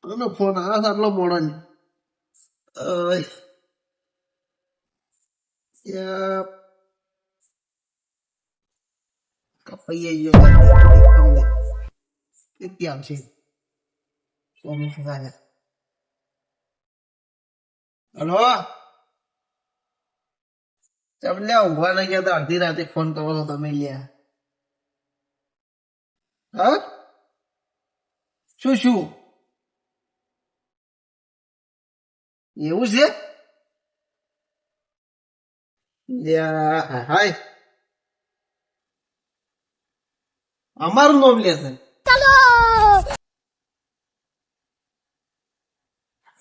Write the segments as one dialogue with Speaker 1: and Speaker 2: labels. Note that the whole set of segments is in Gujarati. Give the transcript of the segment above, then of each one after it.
Speaker 1: કોનો ફોન આવ્યો છે આટલો મોડો ને? કપાઈ ગયો કેટલી આવશે? હલો, તમે લ્યા ઊંઘવા લઈ ગયા તો અડધી રાતે ફોન કરો છો તમે લ્યા? હા, શું શું એવું છે? હાય, અમારું નામ લે છે.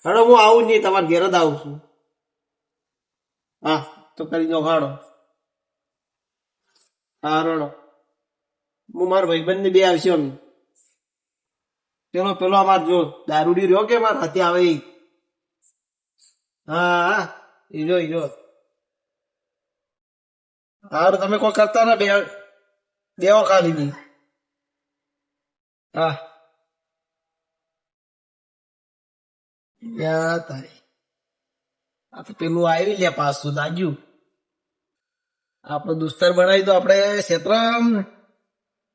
Speaker 1: હેડો, હું આવું નહીં, તમારા ઘેર જ આવું છું. હા, તો કરી દો ખાડો. હા રડો, હું મારા ભાઈબંધ ને બે આવશે. અમે પેલો અમાર જો દારૂડી રહ્યો કે મારા હાથે આવે ઈ. હા ઈજો હારું, તમે કોઈ કરતા ના બેવો ખાલી નહીં. હા યા તારી, આ તો પેલું આવી લે પાછું લાગ્યું. આપડે દોસ્તાર બનાવી તો આપડે ક્ષેત્ર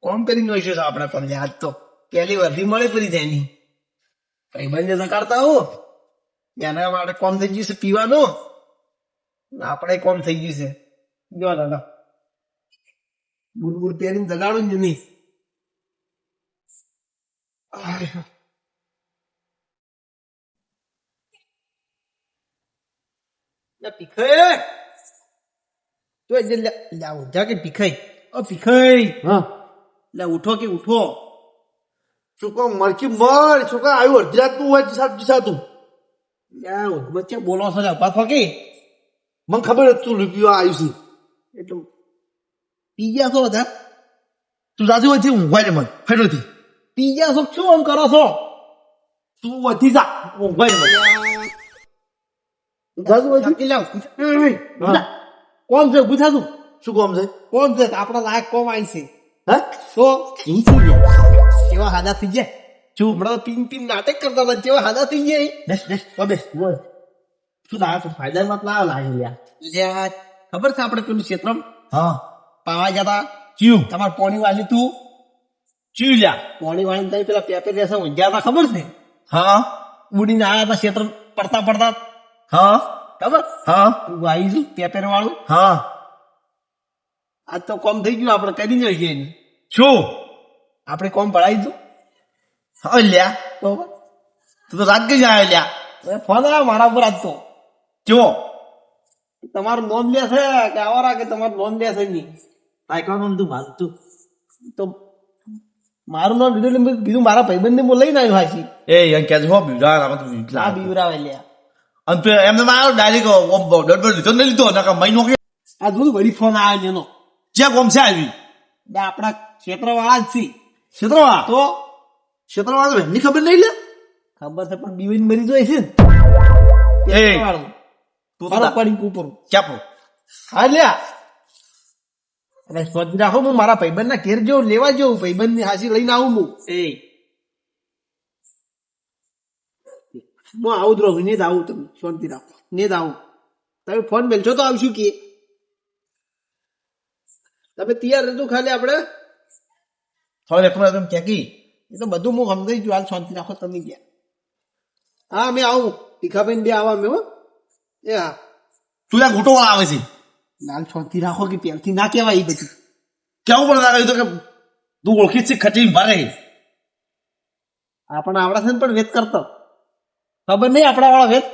Speaker 1: કોમ કરી નાખ્યું છે આપણે. પણ આજ તો પેલી વર્ધી મળે પડી જાય ની કઈ બંધ નકારતા હો. એના માટે કોમ થઈ ગયું છે પીવાનું, આપણે કોમ થઈ ગયું છે. જો દાદા બુરબુર પહેરીને જગાડું જ નહીં. ભીખાઈ તો જા કે ભીખાઈ, ઓ ભીખાઈ, હા લે ઉઠો કે ઉઠો.
Speaker 2: શું કહું મરચી મર શું કહે આવ્યું અડધી રાત તું હોય દિશાતું
Speaker 1: વચ્ચે બોલો છો પાછો કે
Speaker 2: મને ખબર હતી તું પીવા આવ્યું છે
Speaker 1: એટલે પી ગયા છો બધા?
Speaker 2: તું રાજી હોય ઊંઘવાય ને મને ફેરથી
Speaker 1: પી ગયા છો શું આમ કરો છો?
Speaker 2: તું વધી જા ઊંઘવાય ને મને
Speaker 1: કોણ છે પૂછા તું?
Speaker 2: શું કોમ છે?
Speaker 1: કોણ છે? આપણા લાયક કોમ આવી છે.
Speaker 2: હે
Speaker 1: તો કેવા હાદા થઈ જાય? શું હમણાં પીન પીન નાટક કરતા હતા, કેવા હાદા થઈ જાય?
Speaker 2: બોલ શું લાવે ફાયદા માં ના લાગે
Speaker 1: ખબર છે આપણે પેલું ક્ષેત્ર
Speaker 2: હા
Speaker 1: પાવા જતા
Speaker 2: ચીયું
Speaker 1: તમારે પોણી વાળી તું
Speaker 2: ચીયું લ્યા
Speaker 1: પોણી વાળી તમે પેલા પેપે રહેશે ઊંઝા હતા ખબર છે?
Speaker 2: હા
Speaker 1: ઉડીને આવ્યા હતા ક્ષેત્ર પડતા
Speaker 2: હા
Speaker 1: ખબર?
Speaker 2: હા
Speaker 1: તું આવી છું પેપેર વાળું.
Speaker 2: હા
Speaker 1: આજ તો કોમ થઈ ગયું, આપણે કરી જોઈએ.
Speaker 2: શું
Speaker 1: આપણે કોમ ભરાઈ દીધું.
Speaker 2: હા લ્યા
Speaker 1: તો
Speaker 2: તું તો રાગ જાય લ્યા
Speaker 1: ફોન આવ્યો મારા ઉપર આજ તો.
Speaker 2: જો
Speaker 1: તમારું નોંધ લે છે કે આવારા કે તમારું નોંધ લે છે નહીં?
Speaker 2: તાયકવાનું તું માનતું
Speaker 1: તો મારું નામ લીધું એટલે મેં કીધું મારા ભાઈબંધ ને લઈને આવ્યો હાચી.
Speaker 2: એ યંગ કે હો બીવરા ના તું
Speaker 1: આ બીવરાવે લ્યા.
Speaker 2: અંત એમને મારો ડાયરેક્ટ ડર લીધો ને લીધો નકા મહિનો કે
Speaker 1: આ જોયું વળી ફોન આવ્યો એનો.
Speaker 2: જે કોમ છે આવી
Speaker 1: આપણા ક્ષેત્ર વાળા જ છે.
Speaker 2: ક્ષેત્રવાળા
Speaker 1: તો
Speaker 2: ક્ષેત્રવાળા એમની ખબર નહીં લે
Speaker 1: ખબર છે પણ બીવીને મરી જાય છે ને.
Speaker 2: એ
Speaker 1: ક્ષેત્રવાળું.
Speaker 2: તું
Speaker 1: ફરક પડી ઉપર
Speaker 2: ચાપો
Speaker 1: હા લ્યા. અને સ્વચ્છ રાખો, હું મારા ભાઈબંધ ના ઘેર જવું લેવા જવું, ભાઈબંધ ની હાસી લઈને આવું હું આવું જ રહું ને જ આવું. તમે શાંતિ રાખો ને જ આવું. તમે ફોન મેલશો તો આવશું કે તમે તૈયાર રહેજો. ખાલી આપણે
Speaker 2: હવે એકલો ક્યાંકી
Speaker 1: એ તો બધું હું સમજાઈ ગયું. હાલ શાંતિ રાખો તમે ગયા. હા મેં આવું ભીખાભાઈ બે આવા મેં. હો એ હા
Speaker 2: તું ત્યાં ઘૂંટો આવે છે
Speaker 1: હાલ શાંતિ રાખો કે પહેલથી ના કહેવાય એ બધી.
Speaker 2: કેવું પણ લાગે તો કે તું ઓળખી છે ખચી ભારે
Speaker 1: આપણને આવડે છે ને પણ વેત કરતો ખબર નહીં આપણા વાળા વેત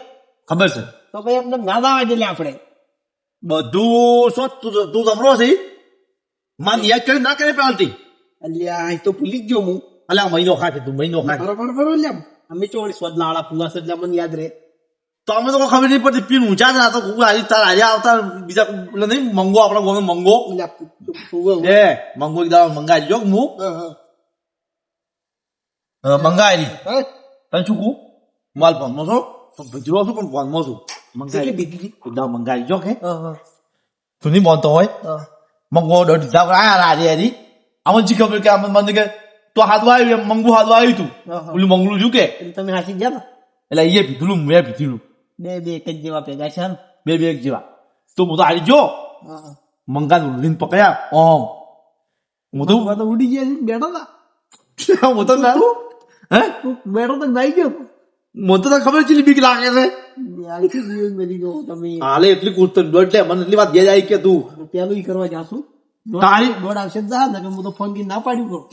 Speaker 2: ખબર છે
Speaker 1: તો ભાઈ એમને ના આવે એટલે આપણે
Speaker 2: બધું શું તું જમરો છે માન યાદ કરી ના કરે પેલાથી
Speaker 1: અલ્યા એ તો ભૂલી જ ગયો હું.
Speaker 2: અલ્યા મહિનો ખાતે તું મહિનો ખાતે
Speaker 1: બરોબર લ્યા અમે ચોળી સ્વદલાવાળા ફુલા છે એટલે મને યાદ રહે.
Speaker 2: તો અમે તો ખબર નહીં પડતી પીન ઊંચા જ ના તો આજે તાર આજે આવતા બીજા નહીં મંગો આપણા ગોમે મંગો એ મંગો એક દાડો મંગાઈ જો હું મંગાયેલી
Speaker 1: હા?
Speaker 2: તને શું કહું માલ ભણનો છો તો ભજરો છું પણ ભણનો છું
Speaker 1: કેટલી
Speaker 2: મંગાઈ
Speaker 1: બીજી?
Speaker 2: મંગાઈ જો કે
Speaker 1: હા,
Speaker 2: તું નહીં માનતો હોય
Speaker 1: હા.
Speaker 2: મંગો દોઢ ધાક આયા રાજી હજી આમાં જી ખબર કે આમાં મને કે તો હાથવા આવ્યું મંગુ હાથવા આવ્યું તું
Speaker 1: હા, હા.
Speaker 2: પેલું મંગલું શું કે
Speaker 1: એટલે તમે હાચી ગયા ને?
Speaker 2: એટલે એ પીધું મેં પીધું
Speaker 1: બે એક જ જેવા ભેગા છે ને?
Speaker 2: બે બે એક જેવા તો હું તો હારી જો
Speaker 1: હા, હા.
Speaker 2: મંગા લઈને પકડ્યા ઓમ હું તો
Speaker 1: તો ઉડી ગયા છે, બેઠો હતા.
Speaker 2: હું તો ના હે
Speaker 1: તું બેઠો તો નાઈ ગયો.
Speaker 2: મને તો ખબર છે બીક લાગે છે
Speaker 1: યારથી જીવન મરી ગયો તમે.
Speaker 2: હાલે એટલી કૂદતો દોઢ લે મને એટલી વાત દે જાય કે તું
Speaker 1: પેલું ઈ કરવા જાશું.
Speaker 2: તારી
Speaker 1: દોડ આવશે તો જા ને કે હું તો ફોન કરીને ના પાડ્યું કરું.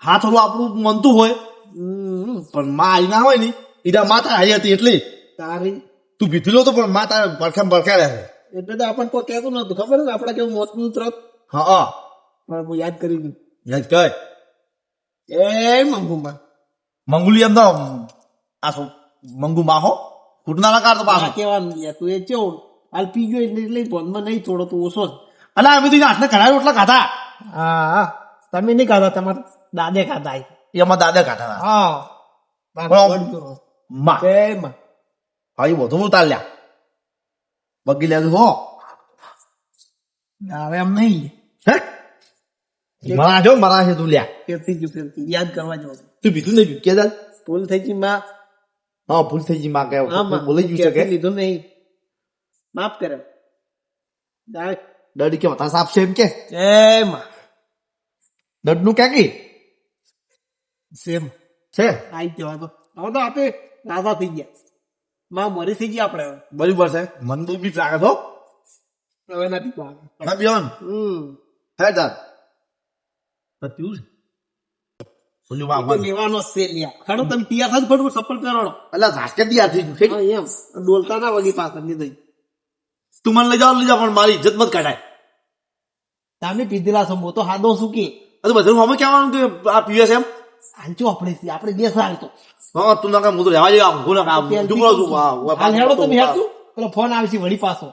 Speaker 2: હા થોડું આપણું મનતું હોય
Speaker 1: હમ.
Speaker 2: પણ માં આવી ના હોય ને ઈડા માતા હારી હતી એટલે
Speaker 1: તારી
Speaker 2: તું પીધેલો તો પણ માતા ભરખા રહે
Speaker 1: એટલે તો આપણને કોઈ કહેતું નતું ખબર ને આપણે કેવું મોતનું તરત.
Speaker 2: હા હા
Speaker 1: પણ હું યાદ કરી દીધું.
Speaker 2: યાદ કર
Speaker 1: એ મંગુમાં
Speaker 2: મંગુલી એમ તો આ શું મંગુ માહો કૂટના ના કાઢતો પાછો
Speaker 1: કેવાનું યાર તું એ કેવું હાલ પી ગયો એટલે ફોનમાં નહીં થોડો તો ઓછો જ.
Speaker 2: અલા અમે તો હાથને ઘણા રોટલા ખાધા
Speaker 1: હા હા તમે નહીં ખાધા તમારા દાદે ખાધા.
Speaker 2: એમાં દાદા ખાધા હતા.
Speaker 1: હા
Speaker 2: પણ માં
Speaker 1: જય માં.
Speaker 2: હા એ બધું ઉતાર લ્યા બગી લે હો
Speaker 1: હવે એમ નહીં
Speaker 2: હે મારા જો મારા છે તું લ્યા
Speaker 1: ફેરથી ગયું ફેરથી યાદ કરવા જવું.
Speaker 2: તું પીધું નહીં કે દાલ
Speaker 1: ભૂલ થઈ ગઈ માં.
Speaker 2: હા ભૂલ થઈ ગઈ માં કે
Speaker 1: હા માં
Speaker 2: બોલી ગયું છે કે
Speaker 1: લીધું નહીં માફ કરે.
Speaker 2: દડી કે વતા સાફ છે એમ કે
Speaker 1: જય માં.
Speaker 2: દડ નું ક્યાં કી
Speaker 1: સેમ
Speaker 2: છે
Speaker 1: આઈ ગયો હવે તો આપે રાધા થઈ ગયા. માં મરી થઈ ગયા આપણે
Speaker 2: બરાબર છે મન તો બીક લાગે છો
Speaker 1: હવે નથી પાડે.
Speaker 2: ના બિયોન હે દાદ તો પીવું છે બોલ્યું વાહ વાહ
Speaker 1: લેવાનો છે લ્યા. ખાડો તમે પિયા ખાસ ફટવું સફળ કરાડો.
Speaker 2: અલા ઝાટકે દી આથી છે
Speaker 1: હા એમ ડોલતા ના વળી પાછળ ની દઈ.
Speaker 2: તું મને લઈ જાવ પણ મારી ઇજ્જત મત કાઢાય
Speaker 1: તમે પીધેલા છો તો હાદો શું કે
Speaker 2: અરે બધું અમે કહેવાનું કે આ પીવે છે એમ
Speaker 1: સાચો આપણે બે સાલતો
Speaker 2: હા તું ના કામ હું તો રહેવા જેવા હું ના કામ જુગલો છું
Speaker 1: હાલ હેડો તમે હેડો પેલો ફોન આવશે વળી પાછો.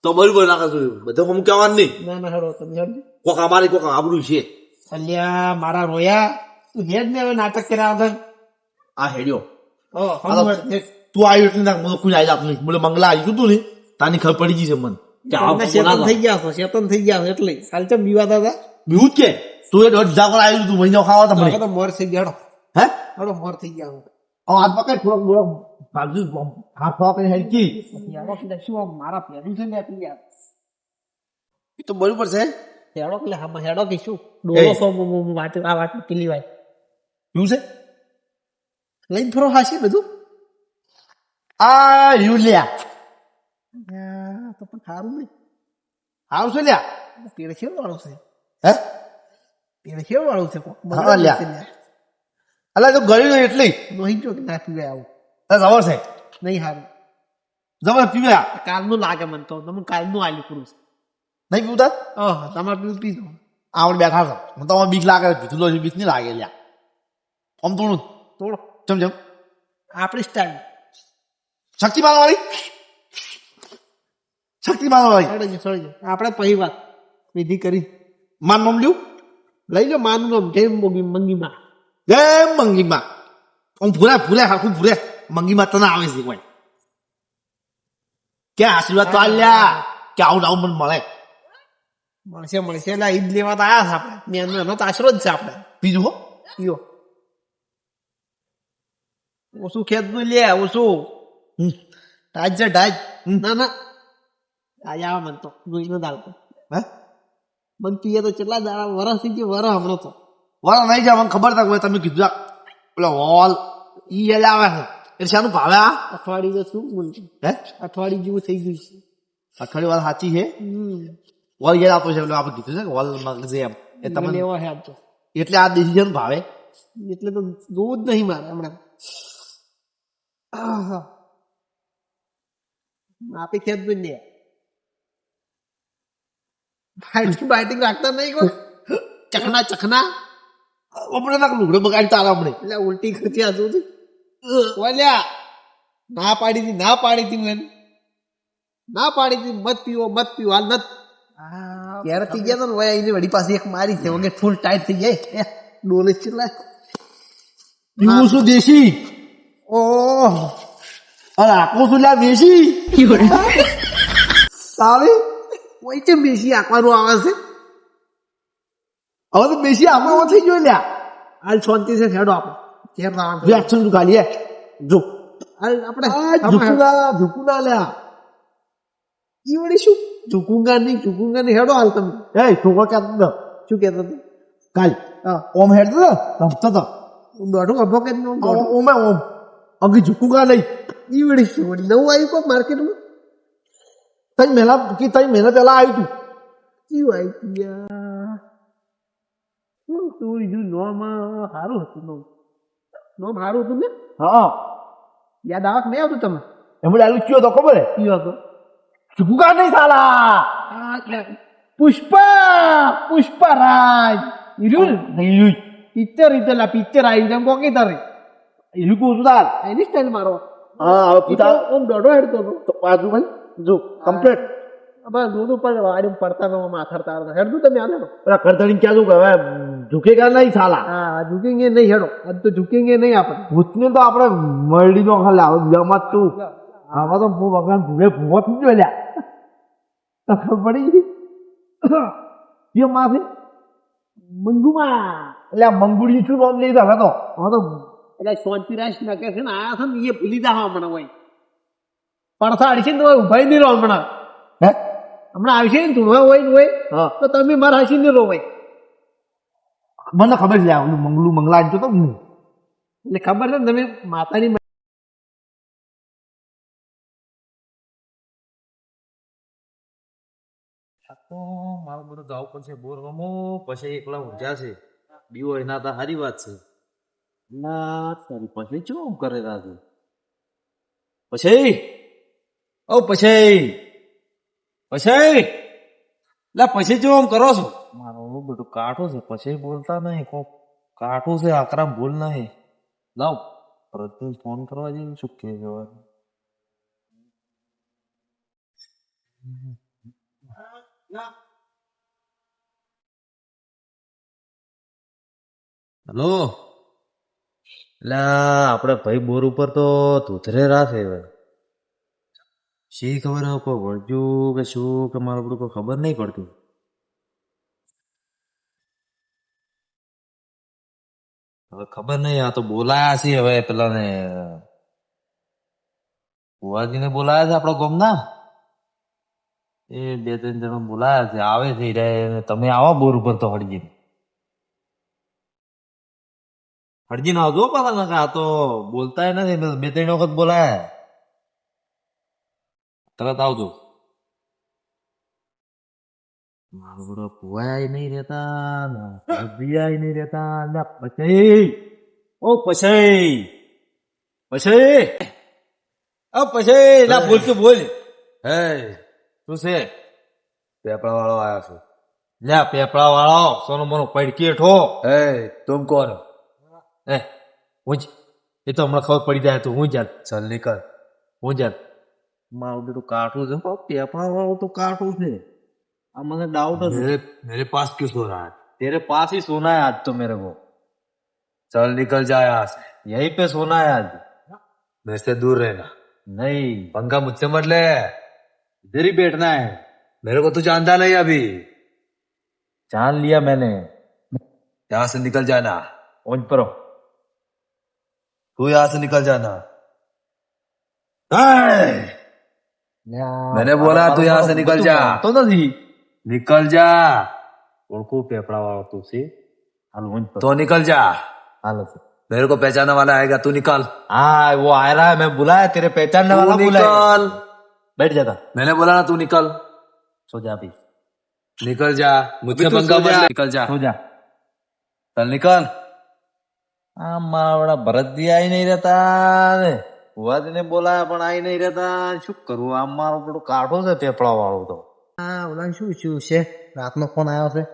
Speaker 2: તો બરોબર ના કરશું બધું હું કહેવાનું નહીં
Speaker 1: ના ના હેડો તમે હેડો.
Speaker 2: કોક અમારી કોક આબરું છે
Speaker 1: અલ્યા મારા રોયા તું હેડ ને હવે નાટક કર્યા વગર.
Speaker 2: આ હેડ્યો
Speaker 1: હમ હેડ.
Speaker 2: તું આવ્યો એટલે ના મને કોઈ આવી આપની બોલે મંગલા આવી તું ને તાની ખબર પડી ગઈ છે મને કે આ
Speaker 1: તમને શેતન થઈ ગયા છો શેતન થઈ ગયા છો એટલે કાલ ચમ બીવાતા હતા.
Speaker 2: બીવું જ કે તું એ દોઢ જાગર આવ્યું તું મહિનો ખાવા તમને
Speaker 1: હવે તો મોર થઈ ગયા
Speaker 2: હે
Speaker 1: હેડો મોર થઈ ગયા હું.
Speaker 2: હાથ પકડ થોડોક થોડોક ભાગજુ હાથ પકડી હેડકી
Speaker 1: યારો કીધા શું આમ મારા પહેરું છે ને આપી યાર.
Speaker 2: એ તો બરોબર છે
Speaker 1: હેડો એટલે હા હેડો કે શું ડોલો સો વાત આ વાત પેલી વાત
Speaker 2: શું છે
Speaker 1: લઈને ફરો હાસી બધું.
Speaker 2: આ યુ લ્યા
Speaker 1: તો પણ સારું નહીં
Speaker 2: આવશે લ્યા
Speaker 1: પેડખેવ વાળું છે
Speaker 2: હે
Speaker 1: પેડખેવ વાળું છે
Speaker 2: હા, લ્યા. અલા તો ગળી નહીં એટલી
Speaker 1: નહીં જો કે ના પીવે આવું
Speaker 2: જબર છે
Speaker 1: નહીં સારું.
Speaker 2: જબર પીવ્યા
Speaker 1: કાલનું લાગે મને તો તમે કાલનું આલ્યું પૂરું છે.
Speaker 2: નહીં પીવતા
Speaker 1: તમારે પીવું પીધો
Speaker 2: આવડે બેઠા છો મને તો બીક લાગે પીધુલો છે બીક નહીં લાગે લ્યા આમ થોડું
Speaker 1: તોડો
Speaker 2: ચમ ચમ
Speaker 1: આપણી સ્ટાઈલ
Speaker 2: શક્તિમાન વાળી શક્તિમાન વાળી
Speaker 1: સળી આપણે પહેલી વાત વિધિ કરી
Speaker 2: માન નામ લ્યું
Speaker 1: લઈ લો માનું નામ જય મંગીમાં.
Speaker 2: જય મંગીમાં આમ ભૂરે હાખું ભૂરે મંગીમાં તને આવે છે કોઈ કે આશીર્વાદ તો આલ્યા કે આવું આવું મને મળે
Speaker 1: મળશે એટલે ઈદ લેવા તો આવ્યા છે આપણે એનો તો આશરો જ છે આપણે.
Speaker 2: બીજું હો
Speaker 1: પીઓ ઓછું ખેત નું લે ઓછું ઢાજ છે ઢાજ. ના ના આજ આવે મન તો જોઈને દાલતો
Speaker 2: હે
Speaker 1: મન પીએ તો કેટલા દાડા વરસ થઈ ગયા વરસ હમણાં તો
Speaker 2: વાળા નહીં જાય મને ખબર હતા તમે કીધું પેલા હોલ ઈ એટલે આવે છે એટલે શાનું ભાવે આ
Speaker 1: અઠવાડિયું તો શું બોલતું
Speaker 2: હે
Speaker 1: અઠવાડિયું જેવું થઈ ગયું છે.
Speaker 2: અઠવાડિયે વાત સાચી છે હોલ યાદ આપો છે એટલે આપણે કીધું છે કે હોલ મગજે એમ એ
Speaker 1: તમને
Speaker 2: તમને
Speaker 1: એવા હેડ તો
Speaker 2: એટલે આ ડિસિઝન ભાવે
Speaker 1: એટલે તો જોવું જ નહીં મારે હમણાં. આપે ખેત બી લે બાઇટિંગ રાખતા નહીં કોઈ ચખના
Speaker 2: આપણે ના લુગડો બગાડી તારા આપણે
Speaker 1: એટલે ઉલટી કરતી હજુ બોલ્યા ના પાડી હતી મેં ના પાડી હતી મત પીવો હાલ નત ક્યારે થઈ ગયા તો વળી પાસે એક મારી છે વગર ફૂલ ટાઈટ થઈ જાય ડોલે ચેટલા
Speaker 2: પીવું છું દેશી
Speaker 1: ઓહ
Speaker 2: અને આખું છું લ્યા દેશી તારી
Speaker 1: કોઈ છે બેસી આંકવાનું આવે છે
Speaker 2: હવે તો દેશી આપણો થઈ ગયો લ્યા
Speaker 1: હાલ શાંતિ છે ખેડો આપણે ઘેર લાવવાનું
Speaker 2: જો એક્શન તું ખાલી જો
Speaker 1: હાલ આપણે
Speaker 2: ઝુકુના લ્યા
Speaker 1: ઈ વળી શું ઝુકુંગા નહીં હેડો હાલ તમે
Speaker 2: એ છોકરો ક્યાં
Speaker 1: શું કહેતો હતો
Speaker 2: કાલ
Speaker 1: હા
Speaker 2: ઓમ હેડ તો રમતો તો
Speaker 1: દોઢું અભો કે
Speaker 2: ઓમે ઓમ અગી ઝુકુંગા નહીં
Speaker 1: ઈ વળી શું વળી નવું આવ્યું કોક માર્કેટમાં
Speaker 2: તઈ મહિના પહેલા આવ્યું તું
Speaker 1: કેવું આવ્યું યાર શું તું જો નોમ સારું હતું નોમ સારું હતું ને
Speaker 2: હા
Speaker 1: યાદ આવે કે નહીં આવતું તમે
Speaker 2: એમણે આલું કયો તો ખબર હે
Speaker 1: કયો હતો
Speaker 2: ઝુકુંગા નહીં સાલા
Speaker 1: પુષ્પરાજ હીરું
Speaker 2: નહીં
Speaker 1: પિક્ચર રીતેલા પિક્ચર આવી જેમ કોકી તારે
Speaker 2: એનું કહું છું તાર
Speaker 1: એની સ્ટાઈલ મારો
Speaker 2: હા હવે
Speaker 1: ઈ તો આમ દોઢો હેડતો હતો
Speaker 2: તો પાછું ભાઈ જો કમ્પ્લીટ
Speaker 1: બસ દૂધ ઉપર વાડી પડતા નો માથર તાર હેડતું તમે આને
Speaker 2: પેલા કરતણી ક્યાં શું હવે ઝુકેગા નહીં સાલા
Speaker 1: હા ઝુકેંગે નહીં હેડો આજ તો ઝુકેંગે નહીં આપણે
Speaker 2: ભૂતને તો આપણે મરડી નો ખાલી આવે જમા તું આમાં તો હું ભગવાન ભૂલે ભૂવો થઈ ગયો લ્યા ખબર પડી કેમ માથે
Speaker 1: મંગુમાં
Speaker 2: એટલે આ મંગુડી શું નામ લઈ હવે તો
Speaker 1: હા તો એટલે શાંતિરાજ નગર છે ને આયા છે ને એ ભૂલી જા હમણાં હોય પડતા અડીશે ને તો ઉભાઈ નહીં રહો હમણાં
Speaker 2: હે
Speaker 1: હમણાં આવશે ને તું હોય ને હોય
Speaker 2: હા
Speaker 1: તો તમે મારા હસી નહીં રહો ભાઈ
Speaker 2: મને ખબર છે ઓલું મંગલું મંગલા જો તો હું
Speaker 1: એટલે ખબર છે ને તમે માતાની
Speaker 3: તો મારું બધું ગાવું પડશે બોર રમો પછી એકલા ઊંઝા છે બીવો એના તો સારી વાત છે ના સારી પછી શું કરે રાજુ પછી ઓ પછી લા પછી જો આમ કરો છો મારું બધું કાઠું છે પછી બોલતા નહીં કોક કાઠું છે આકરા ભૂલ નહીં લાવ પ્રતિદિન ફોન કરવા જઈએ શું કે જવાનું હેલો એટલે આપડે ભાઈ બોર ઉપર તો ધૂતરે રાશે શી ખબર હવે કોઈ વળજ્યું કે શું કે મારું બધું કોઈ ખબર નહીં પડતી હવે ખબર નહીં આ તો બોલાયા છે હવે પેલા ને ભુવાજીને બોલાયા છે આપડા ગામના એ બે ત્રણ જણા બોલાયા છે આવે છે રે તમે આવો બોર ઉપર તો હળજીને હળજીને આવજો પાછા આ તો બોલતા નથી બે ત્રણ વખત બોલાયા તરત આવજો મારો બધો ભુવાય નહીં રહેતા ના ભજીયાય નહીં રહેતા ના પછી ઓ પછી ના બોલતું બોલ હે શું છે પેપડા વાળો આવ્યો છું લ્યા પેપડા વાળો સોનો મોનો પડકી ઠો હે તુમ કોણ હે હું એ તો હમણાં ખબર પડી જાય તો હું જાત ચાલ નીકળ હું જાત મારું બેટું કાઠું છે પેપડા વાળું તો કાઠું છે આ મને डाउट है मेरे पास क्यों सो रहा है तेरे पास ही सोना है आज तो मेरे को चल निकल जा यहाँ से यहीं पे सोना है आज मेरे से दूर रहना नहीं पंखा मुझसे मत ले इधर ही बैठना है मेरे को तो जानता नहीं अभी जान लिया मैंने यहाँ से निकल जाना पहुंच पर तू यहाँ से निकल जाना मैंने बोला तू यहाँ से निकल जा तो नहीं निकल जा ओळखू पेपड़ा वाला तू से तो निकल जा मेरे को पहचानने वाला आएगा तू निकल हाँ वो आ रहा है मैं बुलाया तेरे पहचानने वाला निकल बैठ जाता मैंने बोला ना तू निकल सो जा अभी निकल जा मुझसे पंगा मत ले निकल जा सो जा चल निकल हाँ मारा भरत भी आई नहीं रहता ભુવાજી ને બોલાયા પણ આઈ નહીં રહેતા શું કરવું આમ મારો બધું કાઢો છે પેપડા વાળો તો
Speaker 1: હા ઓલા શું છે રાતનો ફોન આવ્યો છે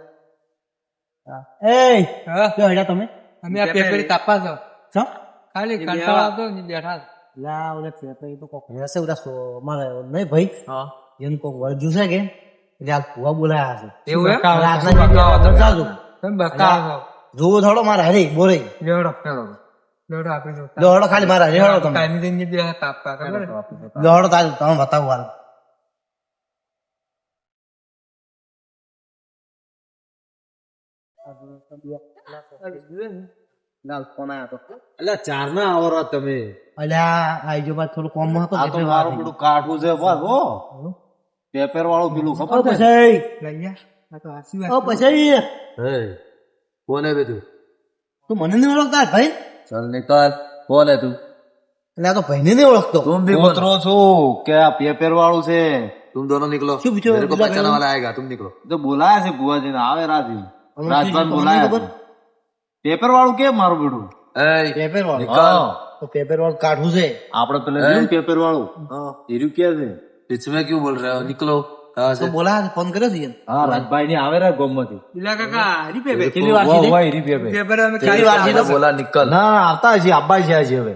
Speaker 1: તમે
Speaker 4: અમે આ પેપરી તાપવા જાવ
Speaker 1: છો
Speaker 4: ખાલી કંટાળો આવતો ને બેઠા
Speaker 1: લા ઓલા પેપરી તો કોક રહેશે ઓલા મારે નહીં ભાઈ
Speaker 4: હા
Speaker 1: એમ કોક વળજુ છે કે એટલે આ ભુવા બોલાયા છે
Speaker 4: એવું એમ
Speaker 1: રાતના જાજો
Speaker 4: તમે બકાવો
Speaker 1: જોવો થોડો મારે હરી બોરે
Speaker 4: લેવડો પેલો દોડો આપણે જો.
Speaker 1: લો હળો ખાલી મારા હળો તમે
Speaker 4: ટાઈમ દઈને બે તાપતા ખબર હે?
Speaker 1: લો હળો તમે બતાવો હાલ લાલ ફોન આવ્યો હતો
Speaker 3: એટલે ચાર ના આવરા તમે
Speaker 1: અલ્યા આઈ જો બાદ થોડું કોમ હતો
Speaker 3: આ તો મારું પેલું કાઠું છે બસ હો પેપર વાળું પેલું ખબર છે
Speaker 1: પછી
Speaker 4: લઈ જા. આ તો હાચી વાત.
Speaker 1: પછી
Speaker 3: હે કોને બેઠું
Speaker 1: તું મને નહીં ઓળખતા ભાઈ
Speaker 3: ચલ નિકાલ કોણ હે તું
Speaker 1: એટલે આ તો ભાઈને નહીં ઓળખતો
Speaker 3: तुम भी उतरो छो क्या पेपर वालों से तुम दोनों निकलो
Speaker 1: क्यों पूछो?
Speaker 3: मेरे को
Speaker 1: दूसरा
Speaker 3: बचाने
Speaker 1: करो।
Speaker 3: वाला आएगा तुम निकलो तो बुलाया से बुआ जी ने आवे राजी राजपाल बुलाया
Speaker 1: खबर?
Speaker 3: पेपर वालों के मारो बेड़ू
Speaker 1: પેપર વાળું
Speaker 3: निकाल
Speaker 1: તો પેપર વાળું કાઢવું છે
Speaker 3: आपने पहले दिया पेपर वालों ये क्या है बीच में क्यों बोल रहे हो निकलो कहाँ
Speaker 1: તો
Speaker 3: से
Speaker 1: બોલા ફોન કર્યો છે યાર.
Speaker 3: हाँ राजभाई ने आवे रहा गोमती
Speaker 4: પેલા કાકા હરી પેપર.
Speaker 1: કેટલી વાર કીધી?
Speaker 3: वही रिपेयर पे
Speaker 4: પેપર અમે
Speaker 1: કેટલી વાર કીધું?
Speaker 3: बोला निकल ना आता है जी अब्बा जी आज હવે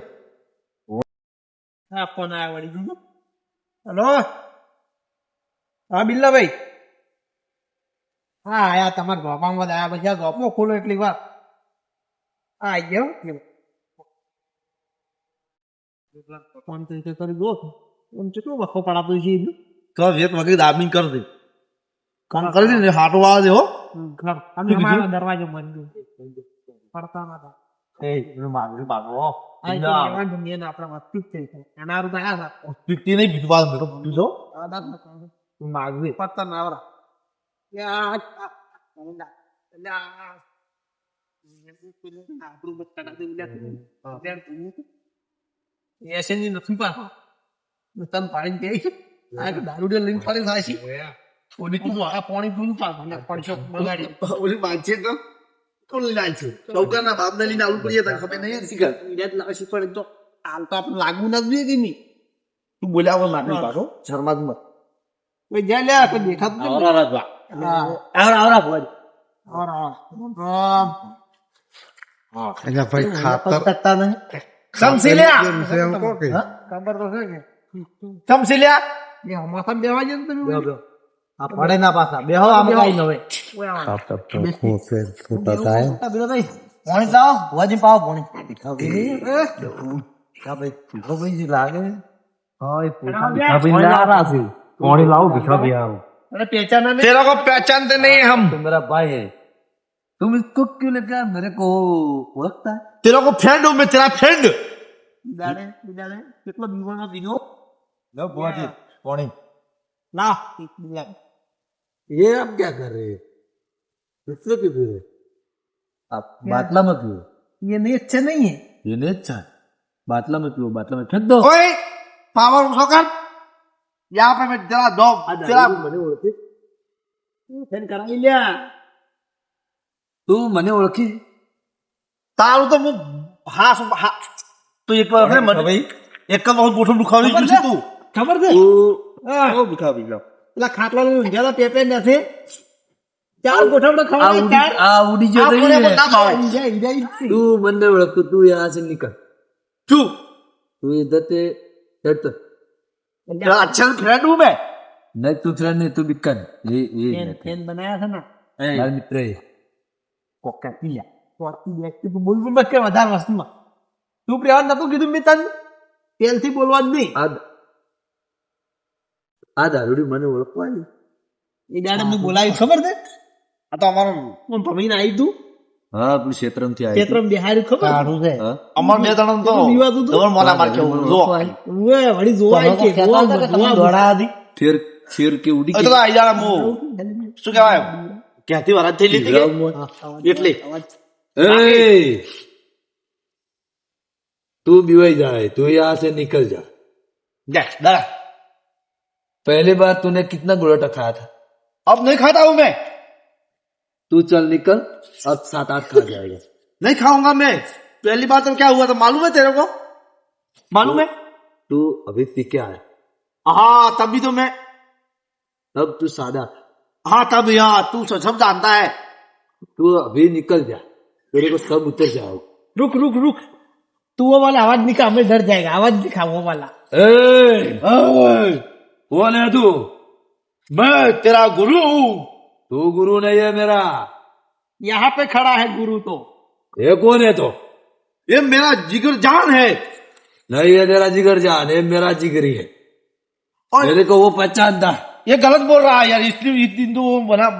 Speaker 4: હા ફોન આવ્યો વળી ગયો. હલો હા બિલ્લાભાઈ. હા આયા તમારા ગોપામાં આયા પછી આ ગોપમાં ખોલો એટલી વાર. હા આઈ ગયો. ફોન તો એ કરી દો. ફોન કેટલો વખો પડાતો છે એનું.
Speaker 1: તો વેત વગેરે દાબી કરી દે કામ કરી દે ને હાટો આવે દે હો
Speaker 4: ઘર અને અમારો દરવાજો બંધ છે. પડતા નતા.
Speaker 1: એ એનું માગી માગો
Speaker 4: આ તો રહેવાનું છે, મેન આપણા વસ્તુ જ છે. એના હારું તો આયા હતા.
Speaker 1: પીટી નહીં પીટવા મેરો પીટો
Speaker 4: આ દાંત નખાવે.
Speaker 1: તું માગવી
Speaker 4: પત્તા ના આવરા.
Speaker 1: ઓલી બાજે તો કોણ લઈને આવી છે ચૌકાના બાપને લઈને આવવું પડીએ તને ખબર નહીં શીખર
Speaker 4: લાગુ ના જોઈએ કે નહીં
Speaker 1: તું બોલ્યા વગર માગણી પાછો શર્મા તું મત.
Speaker 4: જ્યાં લે કોઈ દેખાતું નથી.
Speaker 3: આવરા રાજભા
Speaker 1: આવરા આવરા ભોજ
Speaker 4: આવરા.
Speaker 1: અલ્યા ભાઈ ખાતર તકતા નહીં સમસીલ્યા
Speaker 4: ખબર તો છે કે
Speaker 1: સમસીલ્યા
Speaker 4: એ હમાસા બેવા છે ને તમે
Speaker 1: આ પડે ના પાછા બેહો આમ કાઈ ન હોય
Speaker 4: ઓય આવા.
Speaker 1: પાણી લાવો ભોજી પાવો પાણી ભાઈ ભીખો ભાઈ લાગે હા એ
Speaker 3: पानी लाओ भिखा भी आओ
Speaker 4: अरे पहचाना नहीं.
Speaker 1: तेरे को पहचानते नहीं हम
Speaker 3: तुम मेरा भाई है तुम इसको क्यों लेकर आए? मेरे को ओळखता है
Speaker 1: तेरे को फ्रेंड हूँ मैं तेरा फ्रेंड
Speaker 4: बिचारे કેટલો બીવાનો દીનો
Speaker 3: लो बुआ जी पानी
Speaker 4: ના
Speaker 3: ये आप क्या कर रहे हैं इससे क्यों पी रहे आप बाटला में पियो
Speaker 4: ये नहीं अच्छा नहीं है.
Speaker 3: ये नहीं अच्छा है बाटला में पियो बाटला में फेंक दो
Speaker 1: ओए पावर उठो कर यहाँ पे मैं तेरा दो तेरा
Speaker 3: મને ઓળખી
Speaker 4: ફેન કરાવી લ્યા.
Speaker 3: તું મને ઓળખી
Speaker 1: તારું તો હું હા તું એક વાર મને
Speaker 3: ભાઈ
Speaker 1: એક જ વખત ગોઠણ દુખાવી ગયું છે તું
Speaker 4: ખબર છે
Speaker 3: તું ઓ ભીખા ભી લો
Speaker 4: પેલા ખાટલા નું ઊંઝાલા પેપે નથી ચાર ગોઠવડો ખવડાવી ચાર
Speaker 3: આ ઉડી જો
Speaker 1: આ
Speaker 3: ગઈ
Speaker 1: કોને
Speaker 3: है
Speaker 1: ના ભાવે
Speaker 4: ઊંઝા ઊંઝા
Speaker 3: तू મને ઓળખતો તું यहाँ से निकल
Speaker 1: चुप
Speaker 3: तू इधर से हट
Speaker 1: तेरा अच्छा फ्रेंड हूँ मैं
Speaker 3: नहीं तू फ्रेंड नहीं तू बिकन ये
Speaker 4: ફેન ફેન બનાયા છે ને
Speaker 3: मार मित्र है
Speaker 4: કોકા પીયા કોકી વ્યક્તિ તું બોલ મત કે વધારે વસ્તુમાં તું પ્રેમ નતું કીધું મેં તને તેલથી બોલવા જ નહીં
Speaker 3: આ દારૂડી મને ઓળખવાની
Speaker 4: એ દાડે મેં બોલાવી ખબર છે
Speaker 1: આ તો અમારો
Speaker 4: હું ભમીને આવી તું
Speaker 3: હા પેલું ક્ષેત્રમથી આવી
Speaker 4: ક્ષેત્રમાં બેહાડ્યું ખબર
Speaker 1: કાઢું છે
Speaker 3: હા?
Speaker 1: અમાર બે ત્રણ તો
Speaker 4: બીવાતું હતું?
Speaker 1: ડબલ મોના માર કેવું જો
Speaker 4: ઉવે વળી જોવા આવી કે જોવા
Speaker 1: દોડા હતી
Speaker 3: ફેર શેર કે ઉડી
Speaker 1: એ તો આઈ જાણા મો શું કહેવાય ક્યાંથી વરાત થઈ લીધી કે એટલે
Speaker 3: ए तू बीवाई जाए तू यहाँ से निकल जा
Speaker 1: जा दादा
Speaker 3: पहली बार तूने कितना गुड़ोटा खाया था
Speaker 1: अब नहीं खाता हूँ मैं
Speaker 3: तू चल निकल अब 7-8 खा जाएगा
Speaker 1: नहीं खाऊंगा मैं पहली बार तो क्या हुआ था मालूम है तेरे को मालूम है
Speaker 3: तू अभी सीखे आया
Speaker 1: हाँ तभी तो मैं
Speaker 3: अब तू सादा
Speaker 1: हाँ तब यहाँ तू सब जानता है
Speaker 3: तू अभी निकल जा तेरे को सब उतर जाओ
Speaker 4: रुक रुक रुक तू वो वाला आवाज निकाल हमें डर जाएगा आवाज दिखा वो वाला
Speaker 3: कौन है तू
Speaker 1: मैं तेरा गुरु हूँ
Speaker 3: तू गुरु नहीं है मेरा
Speaker 4: यहाँ पे खड़ा है गुरु तो
Speaker 3: ये कौन है तो ये मेरा जिगर जान है। नहीं ये तेरा जिगर जान, ये मेरा जिगरी है। मेरे को वो पहचानता है।
Speaker 4: ये गलत बोल रहा है यार, इसलिए इस दिन तो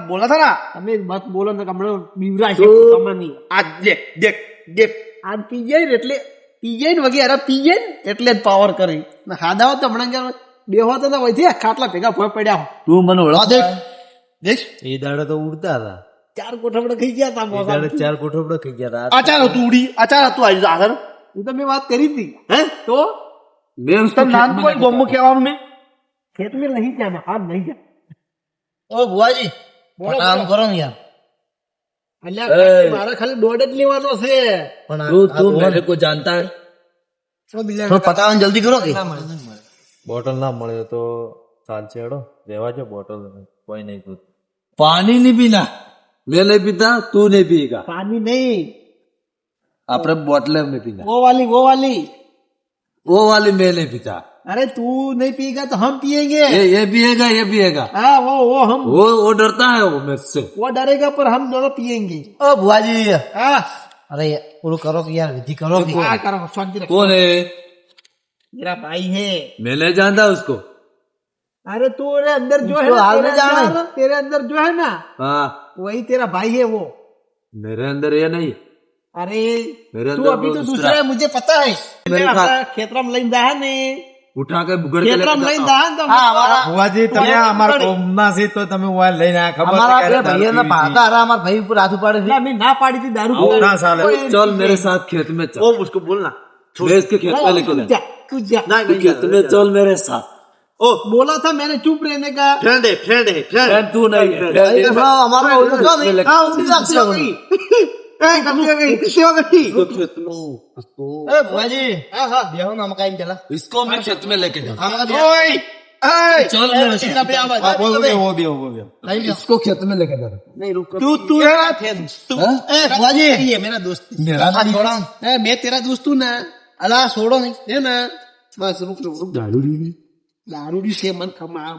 Speaker 4: बोला था ना, તમે મત બોલો ને કમળો બીવરા છે તમને આ દેખ દેખ દેખ આ પીજે ને એટલે પીજે ને વગેરે પીજે ને એટલે જ પાવર કરે ને હાદાઓ તો હમણાં કે બેહો તો ના હોય ખાટલા ભેગા ભોય પડ્યા
Speaker 3: तू मन ओळख
Speaker 4: દેખ દેખ
Speaker 3: ये दाड़ा तो उड़ता था।
Speaker 4: ચાર કોઠબડા ખાઈ ગયા તા
Speaker 3: ये दाड़ा चार कोठोबड़ा खा गया था।
Speaker 4: આચાર હતું ઉડી આચાર હતું આજે આગળ હું તો મેં વાત કરી હતી હે તો
Speaker 3: मैं उसको
Speaker 4: તમ નામ કોઈ ગોમો કહેવાનું મેં ખેત में नहीं जाना हाथ नहीं जाना
Speaker 1: ઓ ભુવાજી
Speaker 4: બોલો,
Speaker 1: કામ
Speaker 4: બોલો.
Speaker 1: કરો ને યાર
Speaker 4: અલ્યા મારે ખાલી દોઢ જ લેવાનો છે
Speaker 1: પણ
Speaker 3: तू तू मेरे को जानता है।
Speaker 1: થોડું પતાવવાનું જલ્દી કરો કે
Speaker 3: बोतल ना મળે તો ચાલશે હેડો રહેવા જો બોટલ કોઈ નહીં પીતું। पानी नहीं पीना, मैं नहीं पीता, तू नहीं पिएगा।
Speaker 4: पानी नहीं
Speaker 3: આપણે બોટલે में पीना,
Speaker 4: वो वाली
Speaker 3: वो वाली मैं नहीं पीता।
Speaker 4: अरे तू नहीं पिएगा तो हम पिएंगे
Speaker 3: ये पिएगा, ये पिएगा।
Speaker 4: हाँ वो हम
Speaker 3: वो डरता है वो मुझसे।
Speaker 4: वो डरेगा पर हम दोनों पिएंगे
Speaker 1: ઓ ભુવાજી
Speaker 4: हाँ
Speaker 1: અરે ઓલું કરો કે યાર વિધિ કરો કે
Speaker 4: हाँ करो शांति रखो
Speaker 3: कौन है?
Speaker 4: मेरा भाई है
Speaker 3: मैं नहीं जानता उसको।
Speaker 4: अरे तू रे अंदर जो है
Speaker 1: तो
Speaker 4: ना,
Speaker 1: हाल में जाने।
Speaker 4: तेरे अंदर जो है ना
Speaker 3: हाँ
Speaker 4: वही तेरा भाई है वो
Speaker 3: मेरे अंदर ये नहीं।
Speaker 4: अरे
Speaker 3: मेरे
Speaker 4: तू
Speaker 3: अंदर
Speaker 4: अभी
Speaker 3: वो
Speaker 4: तो
Speaker 3: दूसरा
Speaker 4: दूसरा है मुझे पता है
Speaker 3: मेरे साथ।
Speaker 4: खेतरा में लઈને જાય ને
Speaker 3: उठा के बुगड़ के
Speaker 4: ખેતરા में
Speaker 3: लेके
Speaker 4: લઈને
Speaker 3: जाता
Speaker 4: જાય ને તો
Speaker 1: હા અમારા
Speaker 3: बुआजी
Speaker 4: તમે અમારા
Speaker 3: કોમના છે તો તમે વા લઈને આ
Speaker 1: અમારા બે ભાઈઓના ભાગા હરા અમારા ભાઈ ઉપર હાથ ઉપાડે છે
Speaker 4: ના મેં ના પાડી थी दारू
Speaker 3: आओ ना साले।
Speaker 4: कोई-
Speaker 3: चल मेरे साथ खेत में चल।
Speaker 4: वो उसको बोलना
Speaker 3: मैं इसके खेत में लेके
Speaker 4: तू जा तू जा
Speaker 3: तू खेत में चल मेरे साथ।
Speaker 4: ओ बोला था मैंने चुप रहने का फ्रेंड है
Speaker 3: फ्रेंड तू नहीं है।
Speaker 1: ભાઈ તો સાવ અમારો ઓલું છો ને
Speaker 4: हाँ उनकी साक्षी हो गई कब से गई किससे हो गई
Speaker 1: એ ભુવાજી હા હા બેહો ને આમાં કાઈ પેલા
Speaker 3: इसको मैं खेत में लेके जाऊँ।
Speaker 1: આમાં
Speaker 4: ओए ओए
Speaker 3: चल मेरे साथ।
Speaker 1: इसको खेत में लेके जा
Speaker 4: नहीं रुक तू है ना तू
Speaker 1: ए ભુવાજી
Speaker 4: ये मेरा दोस्त
Speaker 1: મેરા ના છોડા
Speaker 4: है मैं तेरा दोस्त हूँ ना
Speaker 1: અલા છોડો નહીં
Speaker 4: है ना बस रुक दारूडी से मन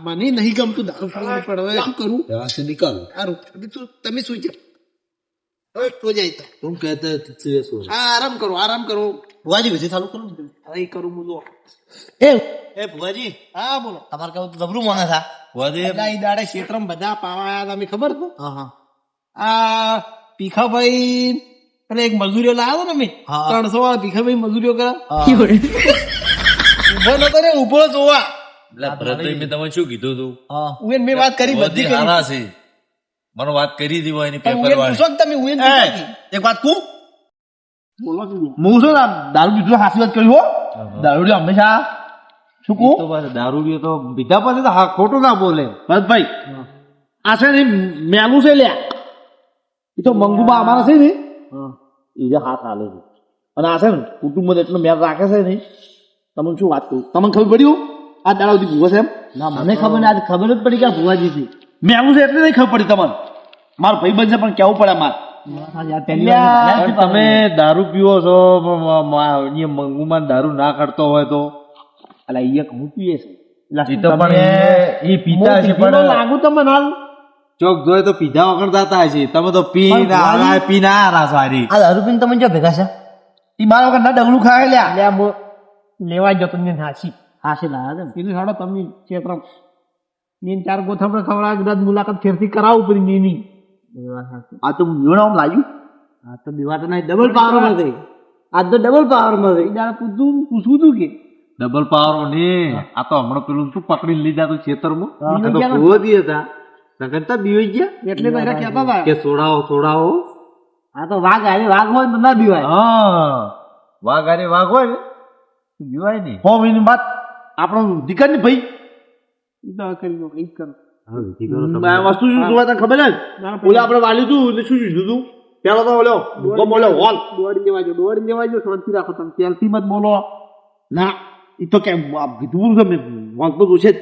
Speaker 4: મને નહીં ગમતું દારૂ પીવાનું પણ હવે શું કરું
Speaker 3: यहाँ से निकल।
Speaker 4: સારું અભી તું તમે સુઈ જાઓ હવે તો જાય તો
Speaker 3: तुम कहते हैं तुझसे ये सो रहा।
Speaker 4: હા આરામ કરો
Speaker 1: ભુવાજી વિધિ ચાલુ કરો
Speaker 4: હવે કરું હું જો
Speaker 1: એ ભુવાજી
Speaker 4: હા બોલો
Speaker 1: તમારે કેવું તો જબરું મને થા
Speaker 4: એટલા ઈ દાડે ક્ષેત્રમાં બધા પાવા આયા હતા, તમને ખબર છે
Speaker 1: હા હા
Speaker 4: આ ભીખાભાઈ અને એક મજૂરીઓ લાવ્યો ને મેં
Speaker 1: હા.
Speaker 4: 300 વાળા ભીખાભાઈ મજૂરીઓ કરે
Speaker 1: હા.
Speaker 4: ઉભો નતો રે ઉભો જોવા
Speaker 3: એટલે ભરતભાઈ મેં તમને શું કીધું તું?
Speaker 1: હા
Speaker 4: ઉએન મેં વાત કરી બધી કરી
Speaker 3: હારા છે મને વાત કરી હતી એની
Speaker 4: પણ
Speaker 3: પેપર
Speaker 4: ઉએન
Speaker 3: વાળી।
Speaker 4: પૂછો ને તમે ઉએન પૂછો કે.
Speaker 1: એક વાત કહું
Speaker 4: બોલો શું
Speaker 2: હું શું નામ દારૂ પીધું હાસી વાત કરી હો દારૂ હંમેશા શું કહું
Speaker 3: તો પાછું દારૂ પીએ તો પીધા પછી તો હા ખોટું ના બોલે।
Speaker 2: ભરતભાઈ આ છે ને મેલું છે લ્યા એ તો મંગુબા અમારા છે ને એ જે હાથ હાલે છે અને આ છે ને કુટુંબ એટલો મેલ રાખે છે ને તમને શું વાત કરું તમને ખબર પડી આ દાડા સુધી ભૂવો છે એમ
Speaker 1: ના મને ખબર નહીં આજ ખબર જ પડી કે આ ભુવાજી થી
Speaker 2: મેલું છે એટલે નહીં ખબર પડી તમને મારો ભાઈ બનશે પણ કેવું પડે મારે
Speaker 3: પણ તમે દારૂ પીવો છો મંગુમાં દારૂ ના કરતો હોય તો
Speaker 2: એટલે અહીંયા હું પીએ છે
Speaker 3: એ તો પણ એ પીતા છે પણ
Speaker 4: લાગુ તમને હાલ
Speaker 3: ચોક જોયે તો પીધા વગર જતા હશે। તમે તો પી ના આરા સારી
Speaker 1: આ દારૂ પીને તમે જો ભેગા છે
Speaker 2: એ મારા વગર ના ડગલું ખાય લ્યા
Speaker 4: લે મો લેવા જતો ને હાસી
Speaker 1: હાસી લાયા છે
Speaker 4: એટલે સાડો તમે ક્ષેત્રમાં નીન ચાર ગોથમડા ખવડા કદાચ મુલાકાત ફેરથી કરાવવું પડી નીની
Speaker 2: આ તો મેળામાં લાગ્યું
Speaker 1: આ તો દીવા તો નહીં ડબલ પાવર માં થઈ આજ તો ડબલ પાવર માં થઈ
Speaker 4: પૂછવું તું કે
Speaker 3: ડબલ પાવર ને આ તો હમણાં પેલું શું પકડીને લીધા તો ખેતરમાં
Speaker 4: બીવાઈ
Speaker 3: તો
Speaker 4: ગયા ને?
Speaker 3: ભૂવો દી હતા નકરતા બીવાઈ ગયા
Speaker 4: એટલે તો એને કહેતા હતા
Speaker 3: કે છોડાવો
Speaker 1: આ તો વાઘ આવે વાઘ હોય તો ના બીવાય
Speaker 3: હા વાઘ અરે વાઘ હોય ને તો બીવાય નહીં।
Speaker 2: હો મહિની બાદ આપણો દીકર ને ભાઈ
Speaker 4: ઈ તો કરી દો ઈ કરો
Speaker 2: આ વસ્તુ શું જોવા તને ખબર ને ઓલા આપણે વાલ્યું હતું એટલે શું જોયું તું પેલો તો ઓલો ભૂકો બોલ્યો હોલ
Speaker 4: દોડી દેવાજો શાંતિ રાખો તમે ત્યારથી મત બોલો
Speaker 2: ના એ તો કેમ આ કીધું છે મેં હોલ તો જોશે જ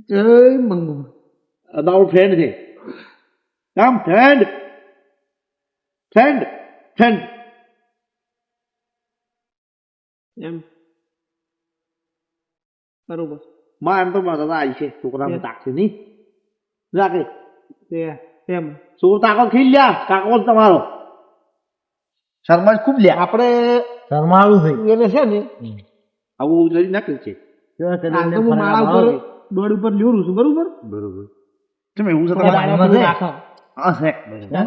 Speaker 4: જય મંગુ
Speaker 2: અમારો ફ્રેન્ડ છે કામ ફ્રેન્ડ ફ્રેન્ડ ફ્રેન્ડ
Speaker 4: એમ બરોબર
Speaker 2: માં એમ તો મારા દાદા આવી છે છોકરાને તાકશે નહીં રાખે
Speaker 4: તે એમ
Speaker 2: છોકરો તાકો ખીલ લ્યા કાકો જ તમારો શર્મા ખૂબ લ્યા
Speaker 4: આપણે
Speaker 2: શરમાળું થઈ
Speaker 4: એને છે ને આવું લઈ નાખ્યું છે આ તો હું માળા ઉપર દોડ ઉપર લીવડું છું બરોબર
Speaker 3: બરોબર
Speaker 4: તમે એવું છે
Speaker 2: પોત દાડા
Speaker 4: તમારે
Speaker 2: છે.
Speaker 4: રાખો.
Speaker 2: હા છે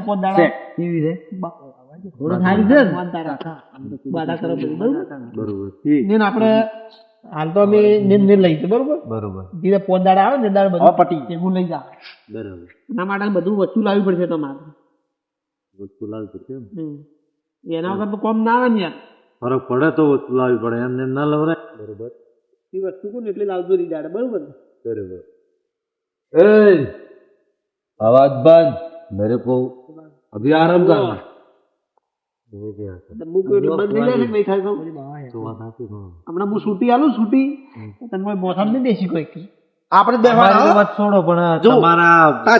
Speaker 4: પોત દાડા.
Speaker 2: કેવી છે થોડું સારી છે ને?
Speaker 4: બાધા કરો બધું, બરોબર
Speaker 3: બરોબર
Speaker 4: ને આપણે હાલ તો અમે ને લઈ છે બરોબર
Speaker 3: બરોબર
Speaker 4: ધીરે પોત દાડા આવે ને દાડે બધું પટી ભેગું લઈ જા
Speaker 3: બરોબર
Speaker 4: એના માટે બધું વસ્તુ લાવવી પડશે તમારે
Speaker 3: વસ્તુ લાવવી પડશે એમ.
Speaker 4: એના વગર તો કોમ ના આવે ને યાર
Speaker 3: ફરક પડે તો વસ્તુ લાવવી પડે એમને એમ ના લવરાય બરોબર
Speaker 4: એ વસ્તુ કોને એટલે લાવજો નહીં દાડે બરોબર ને?
Speaker 3: बरोबर ए आवाज बंद मेरे को अभी आराम करना
Speaker 4: ડબ્બુ કોઈ એટલે બંધ થઈ જાય ને નહીં થાય તો હમણાં હું છૂટી આલું છૂટી તને કોઈ મોસામ નહીં દેશી કોઈ આપણે
Speaker 3: તમારી વાત છોડો પણ તમારા